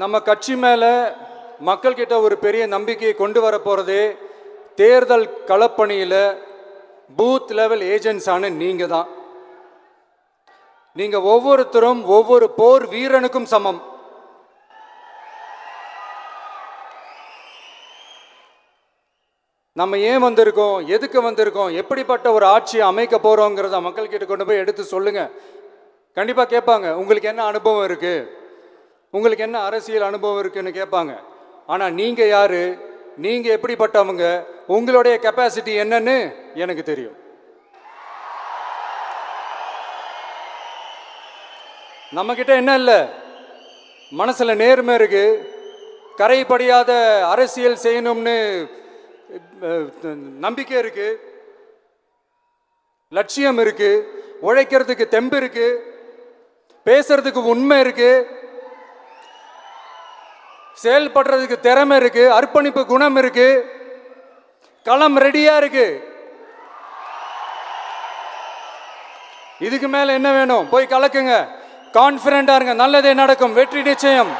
நம்ம கட்சி மேல மக்கள்கிட்ட ஒரு பெரிய நம்பிக்கையை கொண்டு வர போறதே தேர்தல் களப்பணியில பூத் லெவல் ஏஜென்ட்ஸான நீங்க தான். நீங்க ஒவ்வொருத்தரும் ஒவ்வொரு போர் வீரனுக்கும் சமம். நம்ம ஏன் வந்திருக்கோம், எதுக்கு வந்திருக்கோம், எப்படிப்பட்ட ஒரு ஆட்சியை அமைக்க போறோங்கிறத மக்கள் கிட்ட கொண்டு போய் எடுத்து சொல்லுங்க. கண்டிப்பா கேட்பாங்க, உங்களுக்கு என்ன அனுபவம் இருக்கு, உங்களுக்கு என்ன அரசியல் அனுபவம் இருக்குன்னு கேட்பாங்க. ஆனா நீங்க யாரு, நீங்க எப்படிப்பட்டவங்க, உங்களுடைய கெப்பாசிட்டி என்னன்னு எனக்கு தெரியும். நம்ம கிட்ட என்ன இல்லை, மனசுல நேர்மை இருக்கு, கரைபடியாத அரசியல் செய்யணும்னு நம்பிக்கை இருக்கு, லட்சியம் இருக்கு, உழைக்கிறதுக்கு தெம்பு இருக்கு, பேசுறதுக்கு உண்மை இருக்கு, செயல்படுறதுக்கு திறமை இருக்கு, அர்ப்பணிப்பு குணம் இருக்கு, களம் ரெடியா இருக்கு. இதுக்கு மேல என்ன வேணும்? போய் கலக்குங்க, கான்பிடண்டா இருங்க, நல்லதே நடக்கும், வெற்றி நிச்சயம்.